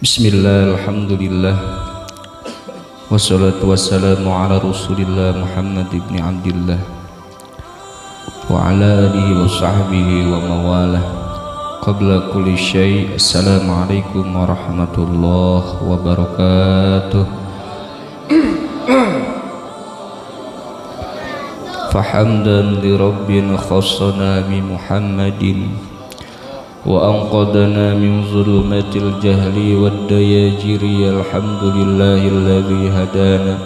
Bismillah, alhamdulillah, wassalatu wassalamu ala rasulillah Muhammad ibn Abdillah wa ala alihi wa sahbihi wa mawalah. Qabla kulli syai', assalamualaikum warahmatullahi wabarakatuh. Fahamdan li rabbina khassana bi Muhammadin wa anqadana min zulmatil jahli wad dayajiri. Alhamdulillahilladzi hadana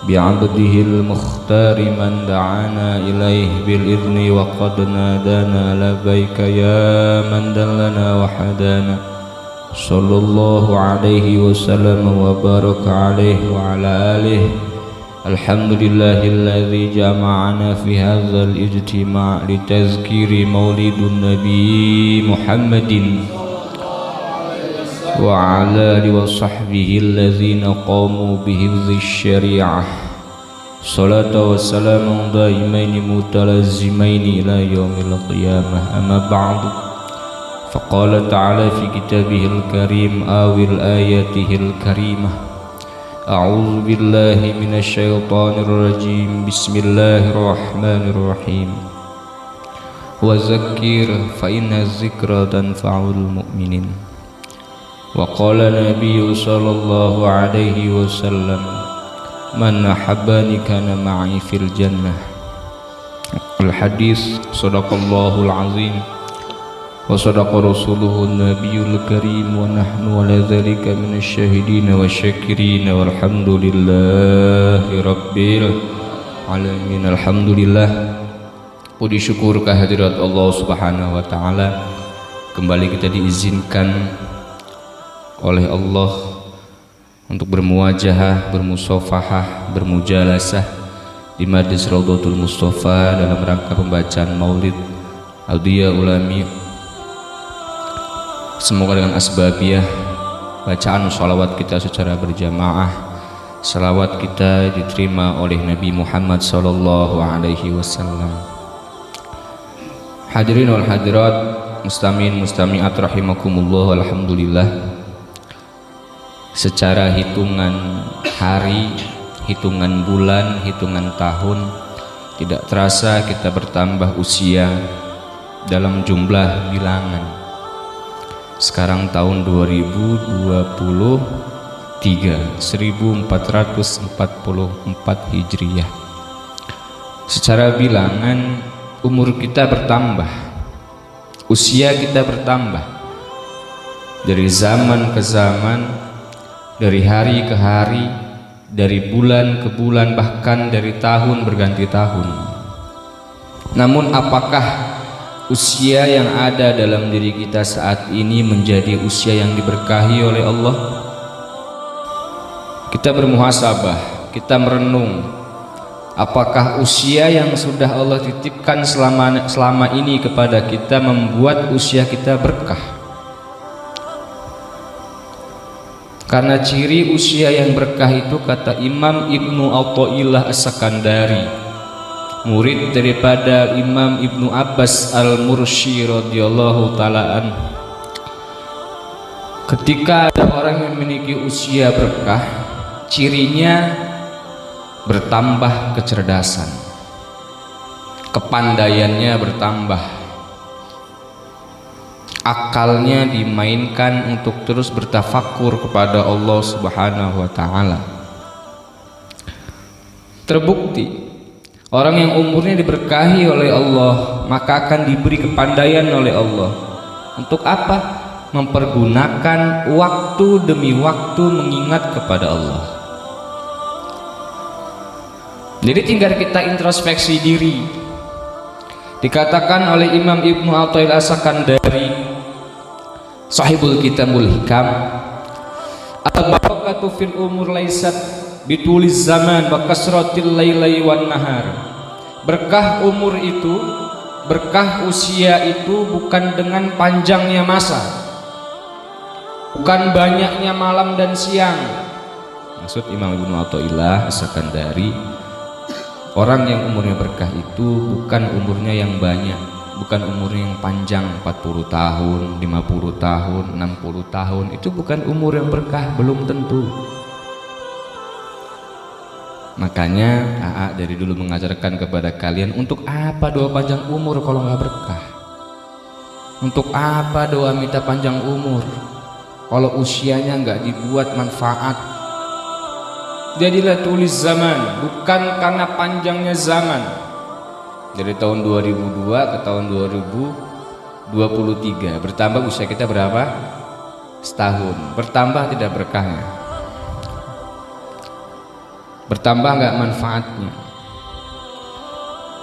bi'abdihil mukhtari man da'ana ilaih bil idni wa qad nadana labbaika ya man dallana wa hadana. Sallallahu alaihi wasallam wa baraka alaihi wa ala alihi. Alhamdulillahilladzi jama'ana fi hadzal ijtima' li tazkiri maulidun nabi Muhammadin wa ala alihi wa sahbihi alladzina qamu bi hifdzi syari'ah. Salatu wassalamu daimaini mutalazzimaini ila yaumil qiyamah. Amma ba'du. Faqala ta'ala fi kitabihil karim awil ayatihil karimah. A'udzu billahi minasy syaithanir rajim. Bismillahirrahmanirrahim. Wa zakkir fa inna dzikra tanfa'ul mu'minin. Wa qala nabiyyu sallallahu alaihi wasallam, man ahabbani kana ma'i fil jannah. Al hadis. Shadaqallahul azim wa sadaqa rasuluhun nabiyul karim wa nahnu ala dzalika minasyahidin wa syakirin walhamdulillahi rabbil alamin. Alhamdulillah, puji syukur kehadirat Allah Subhanahu wa taala. Kembali kita diizinkan oleh Allah untuk bermuwajahah, bermusafahah, bermujalasah di Majlis Raudhatul Mustafa dalam rangka pembacaan Maulid Audia Ulami. Semoga dengan asbabiyah bacaan sholawat kita secara berjamaah, salawat kita diterima oleh Nabi Muhammad sallallahu alaihi wasallam. Hadirin wal hadirat, mustamin mustamiat rahimakumullah. Alhamdulillah, secara hitungan hari, hitungan bulan, hitungan tahun, tidak terasa kita bertambah usia dalam jumlah bilangan. Sekarang tahun 2023, 1444 Hijriyah. Secara bilangan umur kita bertambah, usia kita bertambah, dari zaman ke zaman, dari hari ke hari, dari bulan ke bulan, bahkan dari tahun berganti tahun. Namun apakah usia yang ada dalam diri kita saat ini menjadi usia yang diberkahi oleh Allah? Kita bermuhasabah, kita merenung, apakah usia yang sudah Allah titipkan selama ini kepada kita membuat usia kita berkah? Karena ciri usia yang berkah itu, kata Imam Ibnu Athaillah As-Sakandari, murid daripada Imam Ibnu Abbas Al-Mursi radhiyallahu ta'ala anhu, ketika ada orang yang memiliki usia berkah, cirinya bertambah kecerdasan, kepandaiannya bertambah, akalnya dimainkan untuk terus bertafakur kepada Allah Subhanahu wa ta'ala. Terbukti orang yang umurnya diberkahi oleh Allah maka akan diberi kepandaian oleh Allah. Untuk apa? Mempergunakan waktu demi waktu mengingat kepada Allah. Jadi tinggal kita introspeksi diri. Dikatakan oleh Imam Ibnu Athaillah As-Sakandari, sahibul Kitabul Hikam, al-barakatu fil umur laisat bituliz zaman wa kasratil laili wan nahar. Berkah umur itu, berkah usia itu bukan dengan panjangnya masa, bukan banyaknya malam dan siang. Maksud Imam Ibnu Athaillah As-Sakandari, orang yang umurnya berkah itu bukan umurnya yang banyak, bukan umur yang panjang 40 tahun, 50 tahun, 60 tahun. Itu bukan umur yang berkah, belum tentu. Makanya AA dari dulu mengajarkan kepada kalian, untuk apa doa panjang umur kalau nggak berkah? Untuk apa doa minta panjang umur kalau usianya nggak dibuat manfaat? Jadilah tulis zaman, bukan karena panjangnya zaman. Dari tahun 2002 ke tahun 2023 bertambah usia kita berapa? Setahun. Bertambah tidak berkahnya? Bertambah nggak manfaatnya?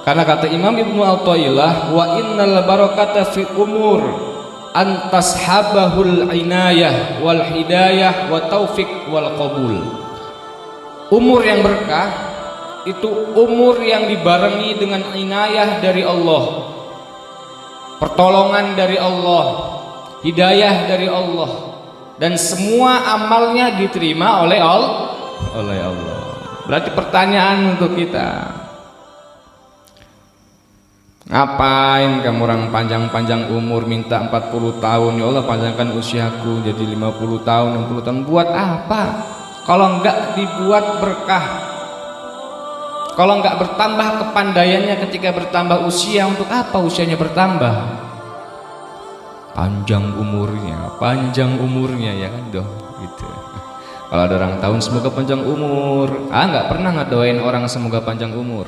Karena kata Imam Ibnu Athaillah, wa innal barakata fi umur antashabahul inayah wal hidayah wa taufik wal qabul. Umur yang berkah itu umur yang dibarengi dengan inayah dari Allah, pertolongan dari Allah, hidayah dari Allah, dan semua amalnya diterima oleh Allah. Berarti pertanyaan untuk kita, ngapain kamu orang panjang-panjang umur minta 40 tahun, ya Allah panjangkan usiaku jadi 50 tahun, 60 tahun, buat apa? Kalau enggak dibuat berkah, kalau enggak bertambah kepandaiannya ketika bertambah usia, untuk apa usianya bertambah? Panjang umurnya ya kan doh gitu. Kalau ada orang tahun semoga panjang umur, nggak pernah ngedoain orang semoga panjang umur.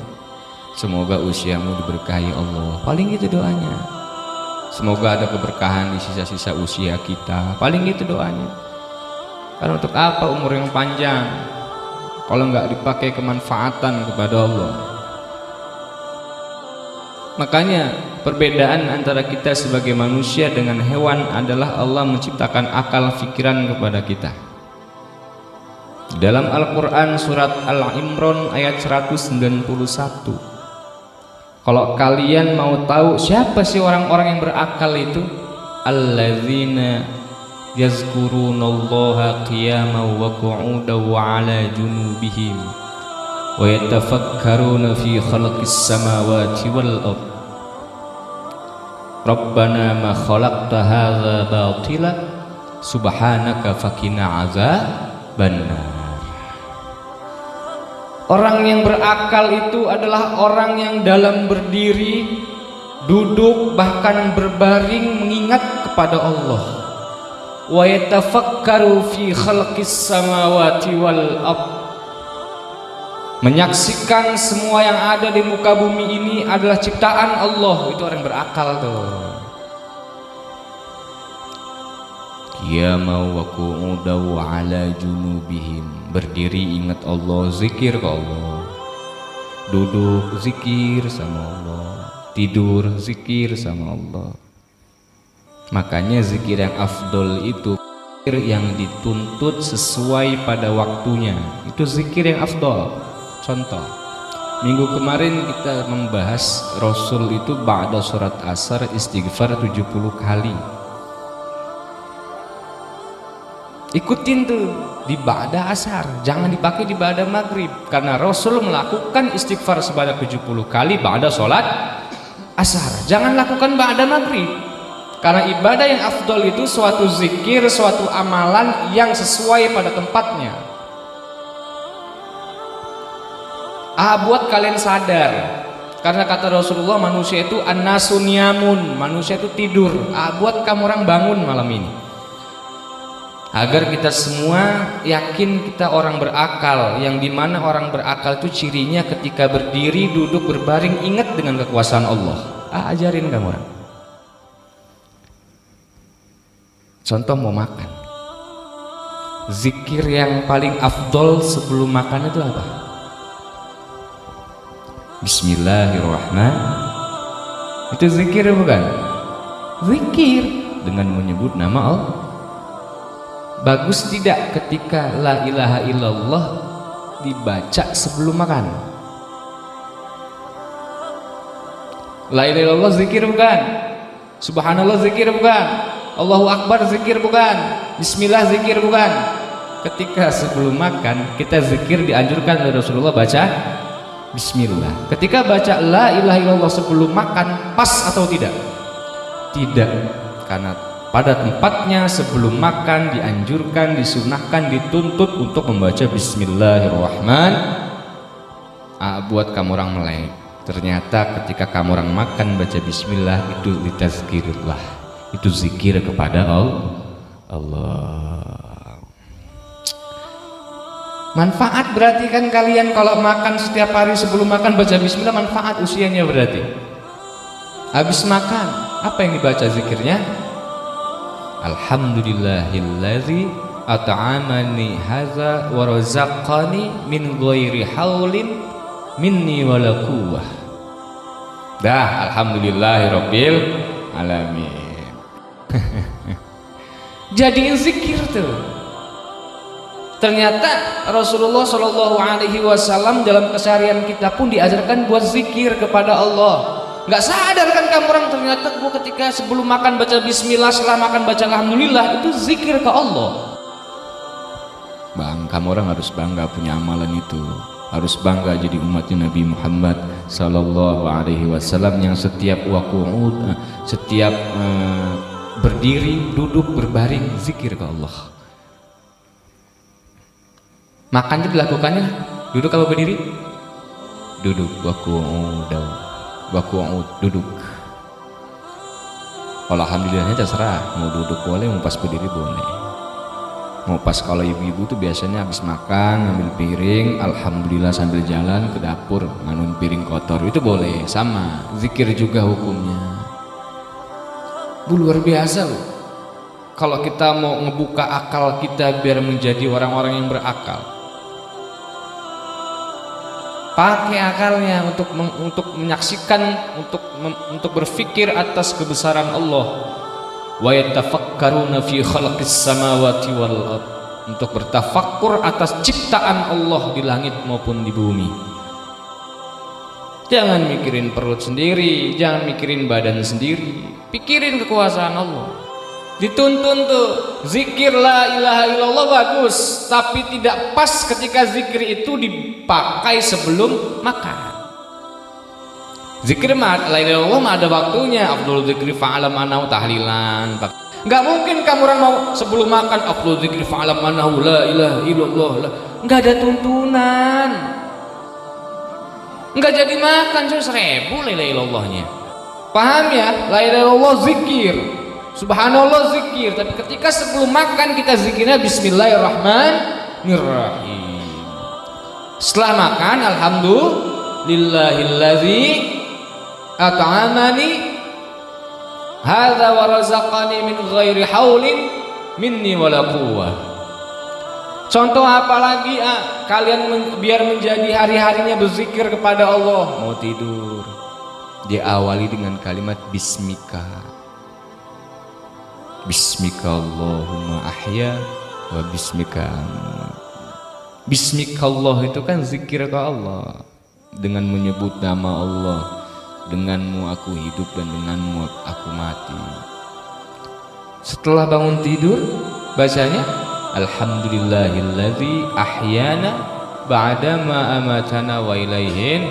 Semoga usiamu diberkahi Allah, paling gitu doanya. Semoga ada keberkahan di sisa-sisa usia kita, paling gitu doanya. Karena untuk apa umur yang panjang kalau nggak dipakai kemanfaatan kepada Allah? Makanya perbedaan antara kita sebagai manusia dengan hewan adalah Allah menciptakan akal pikiran kepada kita. Dalam Al-Quran surat Al-Imran ayat 191, kalau kalian mau tahu siapa sih orang-orang yang berakal itu, alladzina yazkurunallaha qiyaman wa qu'udan wa ala junubihim wa yatafakkaruna fi khalqis samawati wal ard rabbana ma khalaqta hadza batila subhanaka faqina azabannar. Orang yang berakal itu adalah orang yang dalam berdiri, duduk, bahkan berbaring mengingat kepada Allah. Wa yatafakkaru fi khalqis samawati wal ard, menyaksikan semua yang ada di muka bumi ini adalah ciptaan Allah. Itu orang berakal tuh. Qiyama wa qu'uda wa ala junubihim, berdiri ingat Allah, zikir ke Allah, duduk zikir sama Allah, tidur zikir sama Allah. Makanya zikir yang afdol itu zikir yang dituntut sesuai pada waktunya, itu zikir yang afdol. Contoh, minggu kemarin kita membahas Rasul itu ba'da surat asar istighfar 70 kali. Ikutin tuh di ba'da asar, jangan dipakai di ba'da maghrib, karena Rasul melakukan istighfar sebanyak 70 kali ba'da sholat asar. Jangan lakukan ba'da maghrib, karena ibadah yang afdol itu suatu zikir, suatu amalan yang sesuai pada tempatnya. Buat kalian sadar, karena kata Rasulullah manusia itu an-nasun niyamun, manusia itu tidur. Buat kamu orang bangun malam ini, agar kita semua yakin kita orang berakal, yang dimana orang berakal itu cirinya ketika berdiri, duduk, berbaring ingat dengan kekuasaan Allah. Ajarin kamu orang. Contoh mau makan, zikir yang paling afdol sebelum makan itu apa? Bismillahirrahmanirrahim. Itu zikir bukan? Zikir dengan menyebut nama Allah. Bagus tidak ketika la ilaha illallah dibaca sebelum makan? La ilaha illallah zikir bukan? Subhanallah zikir bukan? Allahu Akbar zikir bukan? Bismillah zikir bukan? Ketika sebelum makan kita zikir dianjurkan oleh Rasulullah baca bismillah. Ketika baca la ilaha illallah sebelum makan, pas atau tidak? Tidak, karena pada tempatnya sebelum makan dianjurkan, disunahkan, dituntut untuk membaca bismillahirrahmanirrahim. Buat kamu orang melek, ternyata ketika kamu orang makan baca bismillah itu litazkirillah, itu zikir kepada Allah. Manfaat berarti kan kalian kalau makan setiap hari sebelum makan baca bismillah, manfaat usianya berarti. Habis makan apa yang dibaca zikirnya? Alhamdulillahillazi at'amani hadza wa razaqani min ghairi haulin minni wala quwwah. Dah, alhamdulillahirabbil alamin. Jadiin zikir tuh. Ternyata Rasulullah Shallallahu Alaihi Wasallam dalam keseharian kita pun diajarkan buat zikir kepada Allah. Nggak sadar kan kamu orang, ternyata gua ketika sebelum makan baca bismillah, setelah makan baca alhamdulillah, itu zikir ke Allah. Bang, kamu orang harus bangga punya amalan itu, harus bangga jadi umatnya Nabi Muhammad Shallallahu Alaihi Wasallam yang setiap waku'ud, setiap berdiri, duduk, berbaring, zikir ke Allah. Makannya dilakukannya duduk apa berdiri? Duduk. Waku'ud, duduk. Kalau alhamdulillahnya terserah, mau duduk boleh, mau pas berdiri boleh. Mau pas, kalau ibu-ibu tuh biasanya habis makan ngambil piring, alhamdulillah sambil jalan ke dapur nganun piring kotor, itu boleh, sama zikir juga hukumnya. Luar biasa loh. Kalau kita mau ngebuka akal kita biar menjadi orang-orang yang berakal, pakai akalnya untuk menyaksikan, untuk berpikir atas kebesaran Allah. Wa yatafakkaruna fi khalqis samawati wal ard, untuk bertafakkur atas ciptaan Allah di langit maupun di bumi. Jangan mikirin perut sendiri, jangan mikirin badan sendiri, pikirin kekuasaan Allah. Dituntun tuh zikir la ilaha illallah bagus, tapi tidak pas ketika zikir itu dipakai sebelum makan. Zikir la ilaha illallah mah ada waktunya. Afdhul zikri fa'alam anahu tahlilan. Enggak mungkin kamu orang mau sebelum makan afdhul zikri fa'alam anahu la ilaha illallah. Enggak ada tuntunan. Enggak jadi makan 1000 la ilaha illallahnya. Paham ya? La ilaha illallah zikir. Subhanallah zikir, tapi ketika sebelum makan kita zikirnya bismillahirrahmanirrahim. Setelah makan alhamdulillahilladzi at'amani hadza wa razaqani min ghairi haulin minni wala quwwah. Contoh apa lagi kalian biar menjadi hari-harinya berzikir kepada Allah? Mau tidur diawali dengan kalimat bismika. Bismika Allahumma ahya wa bismika amut. Bismika Allah itu kan zikir ke Allah, dengan menyebut nama Allah. Denganmu aku hidup dan denganmu aku mati. Setelah bangun tidur bacanya alhamdulillahilladzi ahyana ba'da ma amatana wa ilaihin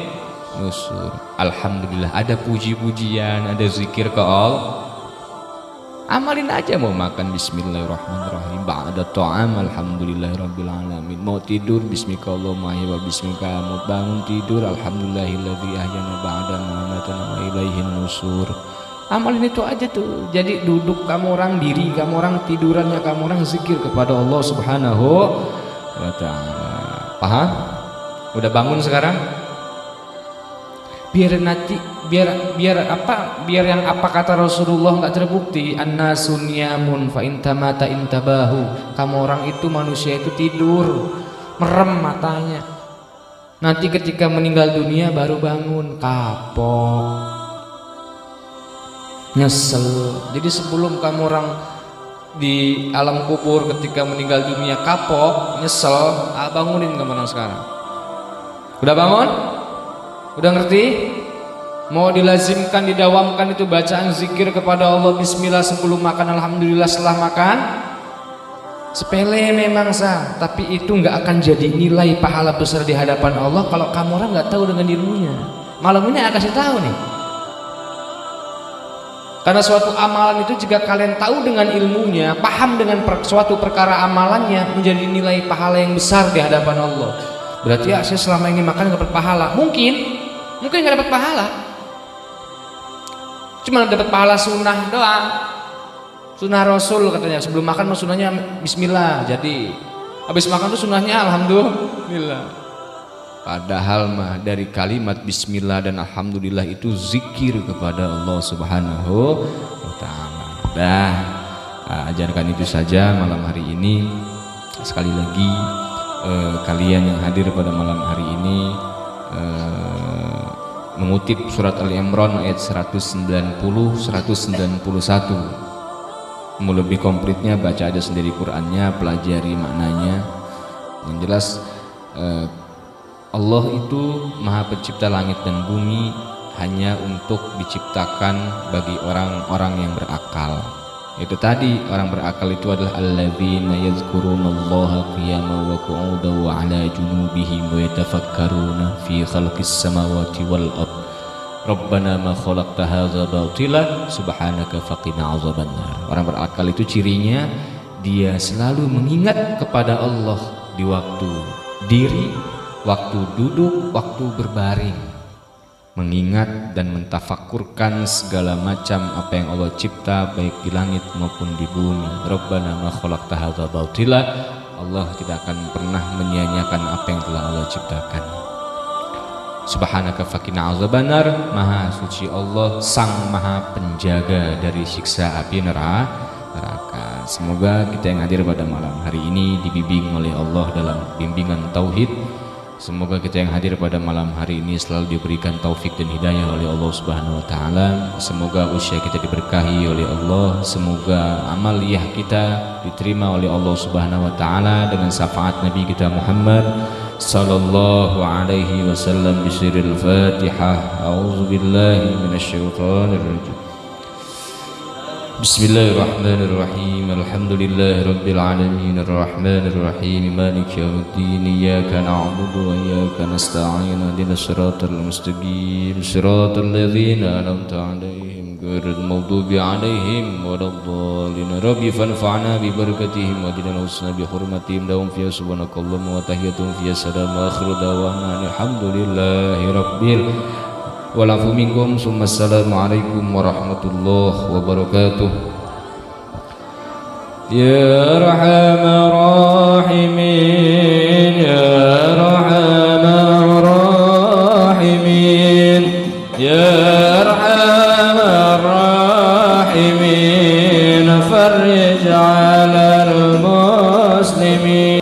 nusur. Alhamdulillah, ada puji-pujian, ada zikir ke Allah. Amalin aja, mau makan bismillahirrahmanirrahim, ba'da ta'am alhamdulillahirabbil alamin, mau tidur bismika Allahumma wa bismika amut, bangun tidur alhamdulillahilladzi ahyana ba'da ma amatana wa ilaihin nusur. Amalin itu aja tuh. Jadi duduk kamu orang, diri kamu orang, tidurannya kamu orang, zikir kepada Allah Subhanahu wa ta'ala. Paham? Udah bangun sekarang? Biar nanti biar yang apa kata Rasulullah nggak terbukti. Annasun yamun fa intamata intabahu. Kamu orang itu, manusia itu tidur, merem matanya. Nanti ketika meninggal dunia baru bangun, kapok, nyesel. Jadi sebelum kamu orang di alam kubur ketika meninggal dunia kapok, nyesel, bangunin kamu orang sekarang. Udah bangun? Udah ngerti? Mau dilazimkan, didawamkan itu bacaan zikir kepada Allah, bismillah sebelum makan, alhamdulillah setelah makan. Sepele memang sah, tapi itu nggak akan jadi nilai pahala besar di hadapan Allah kalau kamu orang nggak tahu dengan ilmunya. Malam ini aku kasih tahu nih. Karena suatu amalan itu jika kalian tahu dengan ilmunya, paham dengan suatu perkara amalannya, menjadi nilai pahala yang besar di hadapan Allah. Berarti ya saya selama ini makan nggak dapat pahala. Mungkin nggak dapat pahala. Cuma dapat pahala sunnah doang. Sunnah Rasul katanya, sebelum makan sunnahnya bismillah, jadi habis makan tuh sunnahnya alhamdulillah. Padahal mah dari kalimat bismillah dan alhamdulillah itu zikir kepada Allah Subhanahu wa taala. Ajarkan itu saja malam hari ini. Sekali lagi kalian yang hadir pada malam hari ini mengutip surat Al-Imran ayat 190 191. Mau lebih komplitnya baca aja sendiri Qur'annya, pelajari maknanya. Yang jelas Allah itu Maha Pencipta langit dan bumi hanya untuk diciptakan bagi orang-orang yang berakal. Itu tadi, orang berakal itu adalah alladzina yadhkurunallaha qiyaman wa qu'udan wa 'ala junubihim wa yatafakkaruna fi khalqis samawati wal ardh. Rabbana ma khalaqta hadza batila subhanaka faqina azabannar. Orang berakal itu cirinya dia selalu mengingat kepada Allah di waktu diri, waktu duduk, waktu berbaring. Mengingat dan mentafakurkan segala macam apa yang Allah cipta baik di langit maupun di bumi. Rabbana ma khalaqta hadza batila. Allah tidak akan pernah menyia-nyiakan apa yang telah Allah ciptakan. Subhanaka faqina azabannar. Maha suci Allah, sang maha penjaga dari siksa api neraka. Semoga kita yang hadir pada malam hari ini dibimbing oleh Allah dalam bimbingan tauhid. Semoga kita yang hadir pada malam hari ini selalu diberikan taufik dan hidayah oleh Allah Subhanahu wa taala. Semoga usia kita diberkahi oleh Allah. Semoga amaliyah kita diterima oleh Allah Subhanahu wa taala dengan syafaat Nabi kita Muhammad sallallahu alaihi wasallam. Bisiril Fatihah. A'udzubillahi minasyaitonir rajim. Bismillahirrahmanirrahim. Alhamdulillahi rabbil alamin arrahmanir rahim maliki yaumiddin. Iyyaka na'budu wa iyyaka nasta'in. Ihdinas siratal mustaqim. Siratal ladzina an'amta 'alaihim ghairil maghdubi 'alaihim waladdallin. Rabbi fanfa'na bi barakatihim wa dinal husna bi hurmatihim. Lahum fiha subhanakallahumma wa tahiyyatuhum fiha salam wa akhiru da'wana alhamdulillahi rabbil walafu minkum. Assalamualaikum warahmatullahi wabarakatuh. Ya Arhamar Rahimin, Ya Arhamar Rahimin, Ya Arhamar Rahimin, farij 'alal muslimin.